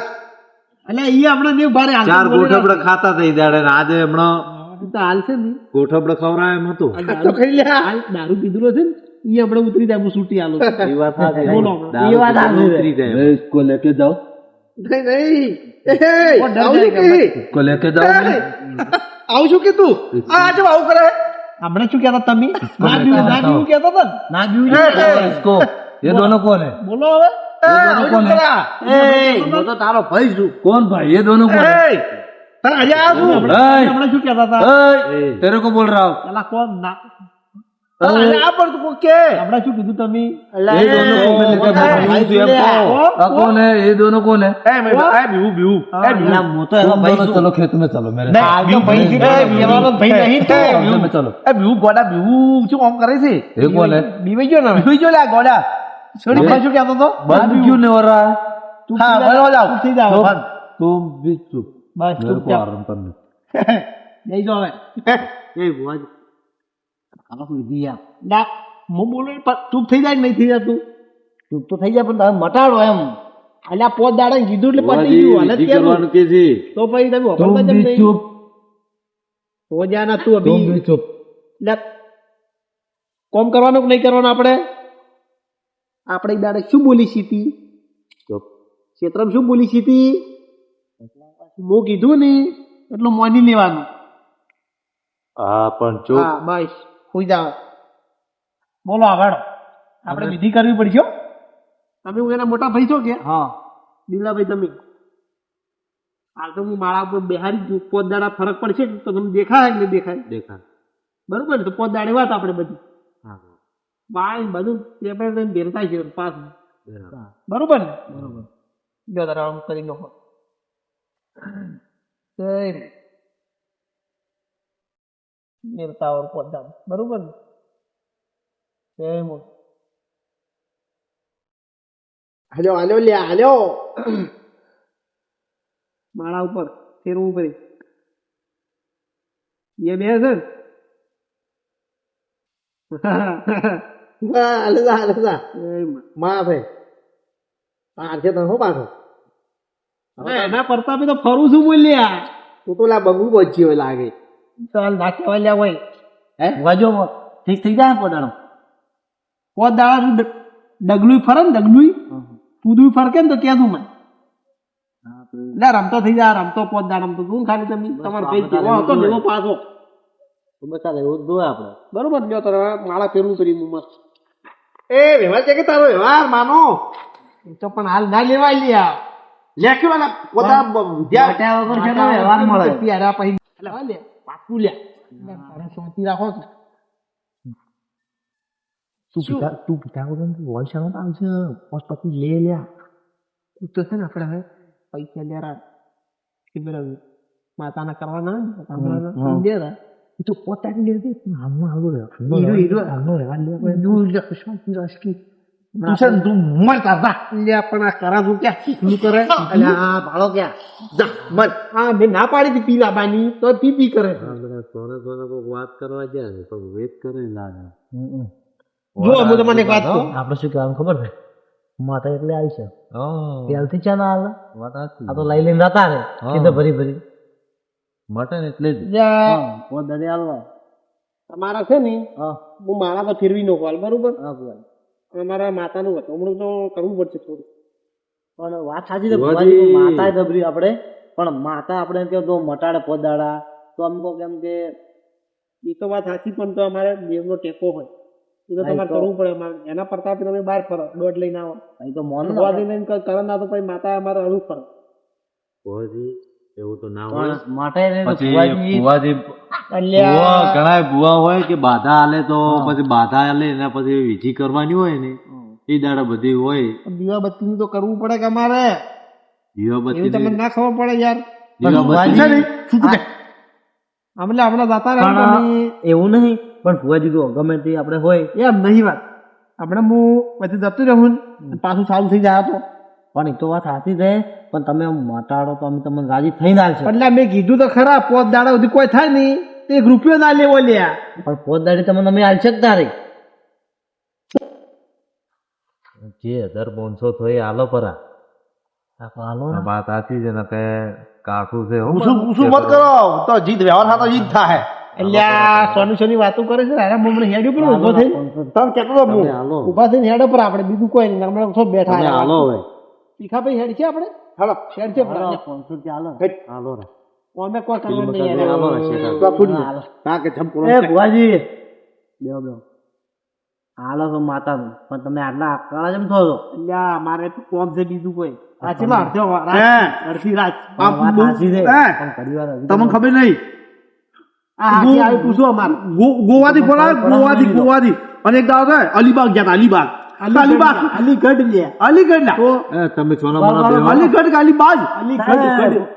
Speaker 4: એટલે એ આપણે દેવ ભારે હાલ
Speaker 3: ચાર ગોઠબડા ખાતા થઈ દાડે ને આજે હમણાં
Speaker 4: તો હાલ છે ને
Speaker 3: ગોઠબડા ખવડાય એમ હતું
Speaker 4: દારૂ ખાઈ લે હાલ દારૂ પીધું છે ને એ આપણે ઉતરી જાય હું છૂટી આલું
Speaker 3: એ વાત સાચી.
Speaker 4: બોલો
Speaker 3: દારૂ
Speaker 4: એ વાત
Speaker 3: પીધા
Speaker 4: સાચી.
Speaker 3: ઉતરી જાય मैं इसको लेके जाओ
Speaker 4: નહીં નહીં આવું કે
Speaker 3: इसको लेके जाओ
Speaker 4: આવું છું કે તું આ જો આવું કરે આપણે શું કહેતા તમે ના બીવું કહેતા હતા ને?
Speaker 2: ના બીજું
Speaker 3: इसको ये दोनों कौन है
Speaker 4: બોલો હવે આવું શું કરા?
Speaker 2: હું તો તારો ભાઈ છું
Speaker 3: कौन भाई ये दोनों कौन है
Speaker 4: તારે આજે આ શું?
Speaker 3: એ!
Speaker 4: આપણે શું કહેતા હતા
Speaker 3: ए, तेरे को बोल रहा हूँ
Speaker 4: પેલા કોણ ના આજે આ પણ તું કે આપણે શું કીધું તમે
Speaker 3: ये दोनों कौन है? भाई तू हमको कौन है ये दोनों कौन है
Speaker 2: હું તો એનો
Speaker 3: तुम
Speaker 2: ભાઈ
Speaker 3: दोनों
Speaker 2: છું
Speaker 3: चलो खेत में चलो मेरे
Speaker 4: નહીં,
Speaker 3: साथ।
Speaker 4: આ તો ભાઈ છે, એવાનો ભાઈ નહીં તો.
Speaker 3: खेत में चलो
Speaker 4: એ બીવું ગોડા બીવું શું કામ કરે છે
Speaker 3: ये कौन है
Speaker 4: બીવાઈ ગયો ને બીવાઈ ગયો લે આ ગોડા છોડી ભાઈ શું કહેતો હતો
Speaker 3: बंद क्यों नहीं हो रहा है
Speaker 4: તું બરો જાવ થઈ જાવ
Speaker 3: तुम तुम भी चुप
Speaker 4: બસ
Speaker 3: मेरे
Speaker 4: ચૂપ
Speaker 3: को
Speaker 4: ચાપ
Speaker 3: आराम करने
Speaker 4: જઈ જો હવે
Speaker 2: એ ભુવાજી આમાં કોઈ વિધિ યાર
Speaker 4: ના હું બોલું પણ ચૂપ થઈ જાય કે નહીં થઈ જતું
Speaker 2: ચૂપ તો થઈ જાય પણ તમે મટાડો એમ
Speaker 4: અલ્યા પોત દાડા કીધું એટલે પતી ગયું હાલત
Speaker 3: विधि
Speaker 4: કેવું
Speaker 3: करवाने की थी
Speaker 4: તો પછી તમે
Speaker 3: तुम
Speaker 4: વપરાતા
Speaker 3: भी
Speaker 4: કેમ નહીં
Speaker 3: चुप
Speaker 4: હો જા ના તું
Speaker 3: तुम भी
Speaker 4: અભી
Speaker 3: चुप
Speaker 4: લે કોમ કરવાનું કે નહીં કરવાનું આપણે આપણે ઈ દાડે શું બોલી સીતી
Speaker 3: चुप
Speaker 4: ક્ષેત્રમાં શું બોલી સીતી હું કીધું ને એટલું મોની લેવાનું
Speaker 3: हाँ पण चुप
Speaker 4: હા બસ હોઈ જાવ બોલો આગળ આપણે વિધિ કરવી પડશે હો. તમે હું એના મોટા ભાઈ છો કે
Speaker 2: હા
Speaker 4: દિલાભાઈ તમે હાલ તો હું માળા ઉપર બેહારી છું પોત દાડા ફરક પડશે તો તમને દેખાય કે નહીં દેખાય
Speaker 3: देखा
Speaker 4: બરોબર ને તો પોત દાડે વાત આપણે બધી
Speaker 3: हाँ
Speaker 4: બાય બધું પેપર લઈને ભેરતા છે પાસ
Speaker 3: बराबर।
Speaker 4: બરોબર ને બરોબર જો તારા આમ કરી નાખો મેરતા ઓર પોત દાડા બરોબર ને જય મો હાલ્યો હાલ્યો લે હાલ્યો માળા ઉપર ફેરવું પડી એ બે છે ને એના પ્રતાપે તો ફરું છું બોલ્યા તું તો લા બગુ પહોંચી હોય લાગે ચાલ ના કહેવાય લ્યા હોય
Speaker 2: હે વાજો ઠીક થઈ જાય પોતાનો
Speaker 4: પોત દાડા ડગલું ફરે ને ડગલું કૂદું ફરકે ને તો ક્યાં તું મને લે રમતો થઈ જા રમતો પોત દાડા રમતો તું ખાલી તમે તમારો ભાઈ જેવો હતો ને એવો પાછો
Speaker 2: તો બતા એવું જ જોઈએ આપણે
Speaker 4: બરોબર લ્યો તારે માળા ફેરવું કરી મસ્ત એ વ્યવહાર છે કે તારો વ્યવહાર માનો એ તો પણ હાલ ના લેવાય લ્યા લેખ્યો ને પોતા
Speaker 2: બટ્યા વગર શેનો વ્યવહાર મળે?
Speaker 4: પ્યારા પછી એટલે લે પાકું લ્યા તારે શાંતિ રાખો
Speaker 2: તું પિતા વગર વોલ શાનો આવશે પોસ્ટ પછી લે લ્યા
Speaker 4: તું તો છે ને આપણે હવે પૈસા લેરા કે બરાબર માતાના કરવાના ને દેરા
Speaker 2: એ તો પોતાની લે દે પણ હાલમાં હાલો રે
Speaker 4: હીરો, હીરો.
Speaker 2: હાલનો વ્યવહાર લે
Speaker 4: તું લે શાંતિ રાખી તું છે ને તું મર તાતા લ્યા પણ આ કરા તું ક્યાં શીખલું કરે
Speaker 2: અલ્યા ભાળો ક્યાં
Speaker 4: જા મર હા મેં ના પાડી હતી પીલા બાની તો પી કરે
Speaker 3: सोने सोने को बात करवा जाए तो वेट करे लागे
Speaker 4: જો હું તમને એક વાત કહું
Speaker 2: આપણે શું કહેવાનું ખબર છે માતા એટલે આવી છે
Speaker 3: हाँ
Speaker 2: ત્યારથી ચા ના હાલે
Speaker 3: વાત સાચી.
Speaker 2: આ તો લઈ લઈને જતા રે
Speaker 3: હા.
Speaker 2: કીધું ભરી ભરી
Speaker 3: મટન એટલે જ
Speaker 4: જા
Speaker 2: પોત દાડે હાલવા
Speaker 4: તમારા છે ને
Speaker 2: હા
Speaker 4: હું માળા તો ફેરવી નો કોલ બરોબર
Speaker 2: હા ભુવાજી.
Speaker 4: અમારા માતાનું વટમણું તો કરવું પડશે થોડું
Speaker 2: પણ વાત સાચી છે
Speaker 3: ભુવાજી.
Speaker 2: ભુવાજી, માતા દબરી આપણે પણ માતા આપણે એમ કે તો મટાડે પોદાડા તો અમ કહો કેમ કે
Speaker 4: એ તો વાત સાચી, પણ તો અમારે દેવનો ટેકો હોય એ તો તમારે કરવું પડે. અમારે એના પ્રતાપે તમે બહાર ફરો, દોઢ લઈને આવો.
Speaker 2: અહીં તો મોન
Speaker 4: ભગવાનજી લઈને કરો ના તો પછી માતા અમારે હળવું ફરો.
Speaker 3: એવું તો ના હોય.
Speaker 2: માટે
Speaker 3: પછી ભુવાજી ઘણા ભુવા હોય કે બાધા આલે તો પછી બાધા આલે એના પછી વિધિ કરવાની હોય ને એ દાડા બધી હોય.
Speaker 4: દીવા બત્તી તો કરવું પડે કે અમારે,
Speaker 3: દીવાબત્તી
Speaker 4: એવું તમને ના ખબર પડે યાર.
Speaker 3: દીવાબત્તી
Speaker 4: છે ને? આપણે આપણા દાતા રહે
Speaker 2: એવું નહીં, પણ ફુવાજી તો ગમે તે આપણે હોય
Speaker 4: એમ નહીં વાત. આપણે હું પછી જતું રહું ને પાછું ચાલુ થઈ જાય તો
Speaker 2: પણ એ તો વાત સાચી છે, પણ તમે આમ મટાડો તો અમે તમને રાજી થઈને આવશે.
Speaker 4: એટલે મેં કીધું તો ખરા, 5 દાડા સુધી કોઈ થાય નહીં તો 1 રૂપિયો ના લેવો લ્યા.
Speaker 2: પણ પોતદારી તમને અમે આવશે જ તારી જે 1500 થયો એ આલો પરા આલો ને.
Speaker 3: વાત સાચી છે ને કે કાઠું છે.
Speaker 2: ઉસું મત કરો તો જીત વ્યવહાર થતો જીત થાય.
Speaker 4: એટલે સોની સોની વાતો કરે છે. અરે મને હેડ ઉપર ઉભો થઈ તમે કેતો તો હું ઉભા થઈને હેડ પર આપણે બીજું કોઈ નહીં, આપણે સબ બેઠા
Speaker 2: હાલો હવે
Speaker 4: તીખા ભાઈ હેડ છે આપણે. હાલો હેડ છે
Speaker 2: 500 રૂપિયા હાલો હાલો રે
Speaker 4: અમે કોઈ કરવા નહીં
Speaker 2: હાલો રે
Speaker 4: યાર.
Speaker 2: એ ભુવાજી બેહો બેહો હાલો તો માતાનું, પણ તમે આટલા આકડા કેમ થો છો?
Speaker 4: એટલે મારે તો કોમ છે બીજું કોઈ. આ ચેલા અડધો અડધી રાત
Speaker 2: વાત સાચી છે, પણ ઘણી વાર હજી
Speaker 5: તમને ખબર નહીં
Speaker 4: આ હાથી આવી પૂછો અમારે.
Speaker 5: ગોવાથી બોલાવે ગોવાથી અને એક દાવ થાય અલીબાગ ગયા હતા. અલીબાગ
Speaker 4: અલીગઢ લે
Speaker 5: અલીગઢ ના
Speaker 3: તમે સોના મોના બેહો.
Speaker 5: અલીગઢ કે અલીબાગ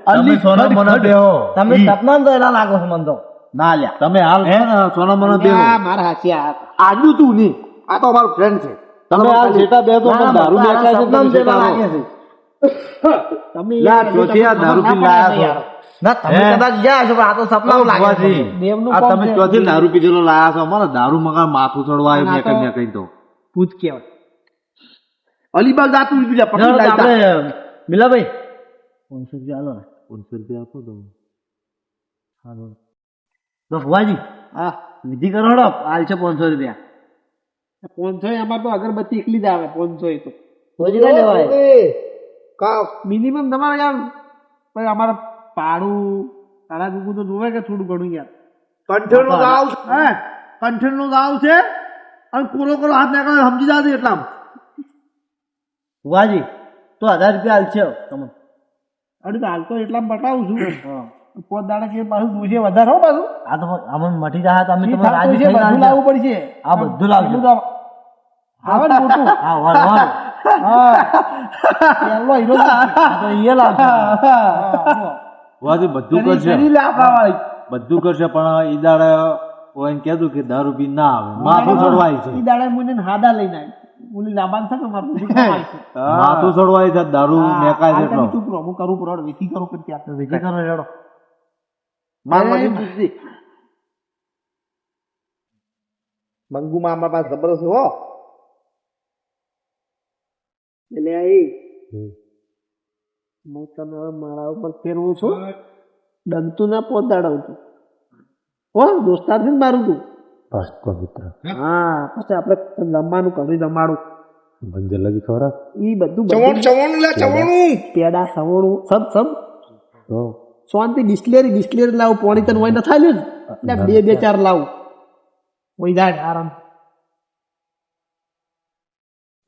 Speaker 3: તમે સોના મોના બેહો.
Speaker 2: તમે સપના તો એના લાગો છો મને તો ના લ્યા
Speaker 3: તમે હાલ છે ને સોના મોના બેહો.
Speaker 4: આ મારા હાથી આ
Speaker 5: આજુ તું નહીં, આ તો અમારો ફ્રેન્ડ છે.
Speaker 3: તમે હાલ જેટા બેહો તો દારૂ મેકાય છે. તમે જેટા
Speaker 2: લાગે
Speaker 3: રહો.
Speaker 2: છે
Speaker 4: તમે
Speaker 3: લા, ચોથી આ દારૂ પીને લાયા છો.
Speaker 2: ના તમે કદાચ ગયા છો, પણ આ તો સપના લાગે છે.
Speaker 3: ભુવાજી,
Speaker 4: દેવનું
Speaker 3: આ
Speaker 4: કોમ
Speaker 3: તમે
Speaker 4: છે.
Speaker 3: ચોથી દારૂ પીધેલો લાયા છો. અમારે દારૂ મગા માથું ચડવા આવ્યું મેં કઈ તો
Speaker 4: ભૂત કહેવાય.
Speaker 5: અલીબાગ જાતું બીજા
Speaker 2: ના,
Speaker 5: પકડી
Speaker 2: આપણે
Speaker 5: લાવતા.
Speaker 2: મિલાભાઈ 500 રૂપિયા હાલો ને.
Speaker 3: 500 રૂપિયા આપો તો
Speaker 2: હાલો તો ભુવાજી
Speaker 4: હા
Speaker 2: વિધિ કરો હડો હાલ છે 500 રૂપિયા
Speaker 4: 500 અમારે તો અગરબત્તી એકલી જ આવે. 500 તો
Speaker 2: રોજ ના લેવાય.
Speaker 4: મિનિમમ તમારે યાર પછી અમારે પાડું તારા ગુગુ તો જોવે કે થોડું ઘણું યાર.
Speaker 5: કંઠેરનો ગાવ હે કંઠેરનો ગાવ છે અને કોરો હાથ નાખે સમજી જાશે એટલા.
Speaker 2: ભુવાજી તો 1000 રૂપિયા હાલ છે તમને.
Speaker 4: અરે તો હાલ તો એટલા બતાવું છું. 5 દાડા કે પાછું દૂધે વધારે હો પાછું.
Speaker 2: આ તો અમને મટી જાય તો અમે
Speaker 4: ઈ
Speaker 2: તમને
Speaker 4: થાતું
Speaker 2: રાજી
Speaker 4: છે,
Speaker 2: થઈને
Speaker 4: બધું
Speaker 2: આવશે.
Speaker 4: લાવવું પડશે.
Speaker 2: આ બધું લાવજો.
Speaker 4: બધું આવે ને મોટું.
Speaker 2: હા વળ વળ
Speaker 4: હા પહેલો હીરો છે.
Speaker 2: આ તો એ લાવજો.
Speaker 3: ભુવાજી બધું કરશે,
Speaker 4: કરી લે આપણા વાળી.
Speaker 3: બધું કરશે, પણ ઈ દાડે હું એને કહેતું કે દારૂ પી ના આવે, માથું ચડવાય છે.
Speaker 4: ઈ દાડે મને હાદા લઈને આવી. ઓલી લાંબાન છે ને મારું બધું કમાય છે.
Speaker 3: માથું ચડવાય છે, દારૂ મેકાય છે
Speaker 4: આ
Speaker 3: એટલો.
Speaker 4: તમે ચૂપ રહો, હું કરું પ્રોડ વેચી કરું કે ત્યાં
Speaker 2: વિધિ કરો રેડો.
Speaker 5: મંગુ માં અમારા પાસે જબરદસ્ત હો.
Speaker 4: એટલે આ હું તને હવે મારા ઉપર ફેરવું છું. ડગતું ના પહોંચાડવું છું. હો દોસ્તાર છે ને મારું તું.
Speaker 3: બસ પવિત્ર
Speaker 4: હા પછી આપણે રમવાનું કરી રમાડું.
Speaker 3: બંજર લગી ખબર
Speaker 4: ઈ બધું પેડા સવણું સબ
Speaker 3: તો
Speaker 4: શાંતિ ડિસ્લેરી લાવું. પોણી તને હોય ન થાય ને એટલે 2-4 લાવું. હોય જાય આરામ.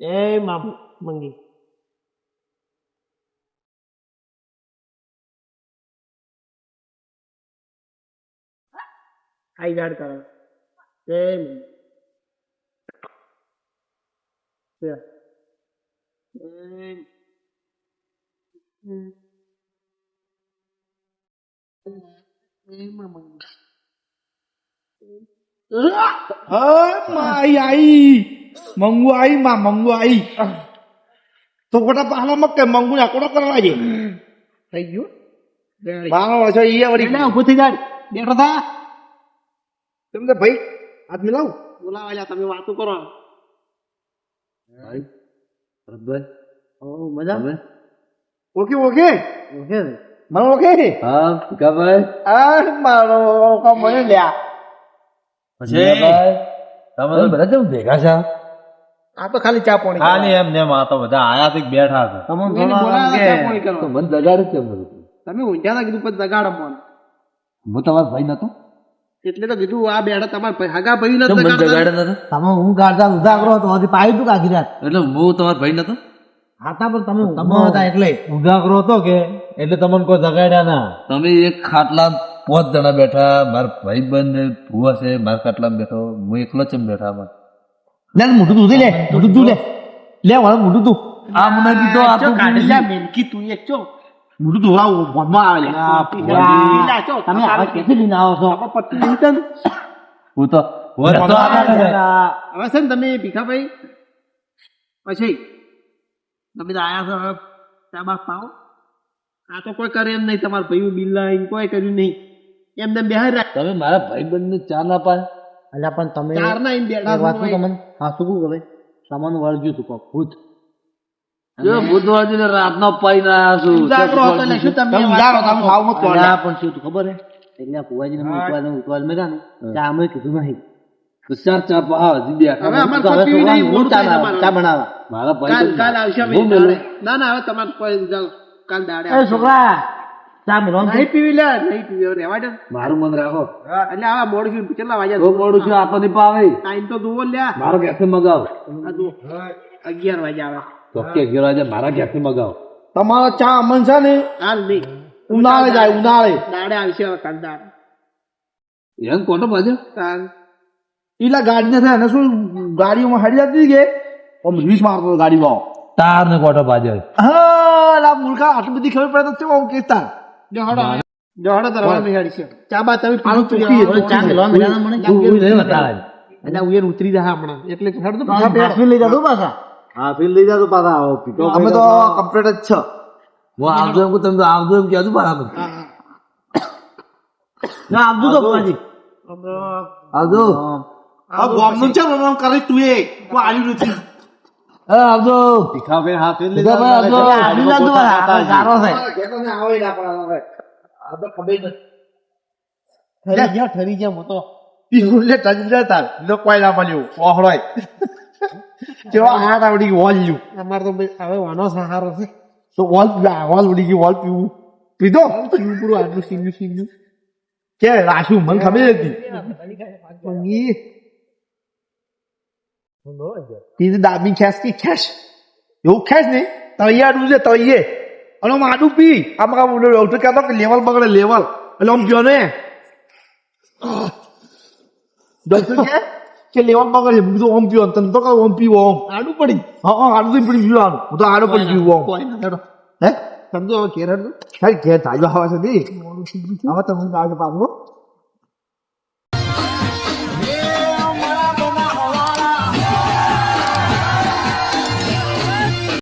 Speaker 4: એ મામુ મંગી આઈ ગાડ કરે. એમ
Speaker 5: મંગુ આઈ માં મંગુ આઈ તો ખોટા પાલા મત કે મંગુ ના કોડો કરવા છે
Speaker 4: થઈ ગયું.
Speaker 5: બાનો વર્ષો ઈ વળી
Speaker 4: એટલે ઉભો થઈ જાય. બેઠો થા.
Speaker 5: તમને ભાઈ હાથ મિલાવ
Speaker 4: બોલાવા તમે વાતો કરો.
Speaker 2: મજા
Speaker 5: ઓકે ઓકે
Speaker 2: ઓકે
Speaker 5: મને ઓકે
Speaker 3: હા ભાઈ
Speaker 5: આ મારો કામ મને લ્યા
Speaker 3: પછી તમે તો બધા કેમ ભેગા છે?
Speaker 4: આ તો ખાલી ચા પાણી
Speaker 3: ખાલી એમ ને આ તો બધા આયા થી બેઠા છે.
Speaker 2: તમને
Speaker 4: એને બોલાવ્યા ચા પાણી
Speaker 3: તો
Speaker 4: કરવા.
Speaker 3: મને દગાડ કેમ નથી?
Speaker 4: તમે ઊંઝા ના કીધું પછી દગાડો મને.
Speaker 3: હું તમારો ભાઈ નતો?
Speaker 4: એટલે તો કીધું આ બેડા તમારા હગા ભાઈ
Speaker 3: કેમ મને જગાડે નતો
Speaker 2: તમે હું ગાડતા ઉજાગરો હતો હજી પાયું તું કાકી રાત
Speaker 3: એટલે હું તમારો ભાઈ નતો
Speaker 2: હાતા પર તમે હતા એટલે ઉજાગરો હતો કે એટલે તમને કોઈ જગાડ્યા ના
Speaker 3: તમે એક ખાટલા 5 જણા બેઠા મારા ભાઈ બંધ ભૂવા છે મારા ખાટલામાં બેઠો હું એકલો જ બેઠા આમાં
Speaker 2: લે મોટું તું લે મોટું તું લે વાળા મોટું તું
Speaker 3: આ મને કીધો આ તો
Speaker 4: કાઢેલા મેલકી તું એક ચો
Speaker 2: મોટું તું વાવ મનમાં આવે તમે આવા ક્યાંથી લઈને આવો છો
Speaker 4: પટ્ટી નહીં તને
Speaker 3: હું તો
Speaker 4: હવે છે ને તમે ભીખાભાઈ પછી તમે તો આયા છો હવે ચા બા પાવો આ તો કોઈ કરે એમ નહીં તમારા ભાઈ બિલ્લા કોઈ કર્યું નહીં એમને બહાર રાખ
Speaker 3: તમે મારા ભાઈ બંધ ને ચા ના પાય
Speaker 2: અલ્યા પણ તમે
Speaker 4: ચાર ના એમ બેઠા
Speaker 2: વાત તમને હા શું કહું હવે સામાન વળગ્યું તું કોક ભૂત
Speaker 3: જો બુધવારજી ને રાતનો પાઈ ના આવ્યા છું
Speaker 4: ઉજાગરો હતો એટલે શું તમે
Speaker 2: ઉજાગરો તમે ખાવ મત અલ્યા પણ શું તું ખબર હે એટલે કુવાજી ને ઉતવાલ મેં ચા અમે કીધું નહીં
Speaker 3: તો ચાર ચા પા હજી બે
Speaker 4: હવે અમાર પતિ નહીં મોડ
Speaker 2: ચા બનાવા
Speaker 3: મારા
Speaker 4: કાલ
Speaker 3: ભાઈ
Speaker 4: કાલ આવશે અમે દાડે. ના ના હવે તમારે કોઈ જાઓ કાલ દાડે
Speaker 2: એ
Speaker 4: આવશે.
Speaker 2: છોકરા ચા મેળવાનું
Speaker 4: નહીં પીવી લે નહીં પીવી હવે રહેવા દે
Speaker 3: મારું મન રાખો
Speaker 4: એટલે આવા મોડું છું કેટલા વાગ્યા
Speaker 3: બહુ મોડું છું આ તો નહીં પાવે
Speaker 4: ટાઈમ તો જુઓ લ્યા
Speaker 3: મારો ક્યાંથી મગાવ
Speaker 4: આ જુઓ 11 વાગ્યા આવે
Speaker 3: ચોક્કે ગયો આજે મારા ક્યાંથી મગાવ
Speaker 2: તમારો ચા અમન છે ને
Speaker 4: હાલ નહીં
Speaker 2: ઉનાળે જાય ઉનાળે
Speaker 4: દાડે આવશે હવે કાલ દાડે
Speaker 3: એમ કોટો બાજુ
Speaker 4: કાલ
Speaker 2: ઈલા ગાડી ને થાય ને શું ગાડીઓમાં હડી જતી કે આમ રીસ મારતો હતો ગાડીમાં
Speaker 3: તાર ને કોટો બાજુ
Speaker 2: હા લા મુલકા આટલી બધી ખબર પડે તો કેવું આમ કેતા
Speaker 4: જોડો દરવાજો મેળવી છે ચા બા તમે
Speaker 2: આનું ચોખ્ખી એટલે ચા મેળવા મેળા મને
Speaker 4: એટલે ઉયર ઉતરી જાય હમણાં એટલે હેડ તો
Speaker 2: હાફી લઈ જાતો પાછા
Speaker 3: હા ફીલ લઈ જાતો પાછા આવો પીકો
Speaker 2: અમે તો કમ્પ્લીટ જ છે
Speaker 3: હું આવજો એમ તમે તો આવજો એમ કહેજો બરાબર
Speaker 2: ના આપજો તો પાજી
Speaker 3: આવજો
Speaker 2: આ ગોમનું છે મને કરે તું એ કોઈ આવ્યું નથી
Speaker 3: આવજો
Speaker 4: ભીખાભાઈ હા ફેર
Speaker 3: ભીખાભાઈ આવજો.
Speaker 2: આવી લાગતો આ ગારો છે
Speaker 4: ઠરી ગયા હું તો
Speaker 2: પીલે ટંજરા તાર નો કોઈ ના મળ્યું ઓહળાય જેવા હાથ આવડી ગયું વોલ લ્યું
Speaker 4: અમારે તો હવે વાનો સહારો છે
Speaker 2: તો વોલ વોલ ઉડી ગયું વોલ પીવું પીધો
Speaker 4: પીવું પૂરું આટલું સીંગ્યું
Speaker 2: કે રાશું મને ખબર હતી પીધી દાબી ખેસ કે ખેસ એવું ખેસ નહીં તૈયાર છે તૈયે અને આમ આડું પી આમાં કામ ડોક્ટર કહેતો કે લેવલ બગડે લેવલ એટલે આમ ગયો ને ડોક્ટર કે લેવલ બગડે હું તો ઓમ પીવો તને તો કહું ઓમ પીવો ઓમ
Speaker 4: આડું પડી
Speaker 2: હા આડું તો પડી પીવાનું હું તો આડું પડી પીવું ઓમ
Speaker 4: કોઈ ના હેડો
Speaker 2: હે
Speaker 4: સમજો હવે ઘેર હેડો
Speaker 2: ખેર ઘેર થાય હવે છે હવે તમે આવે પાછું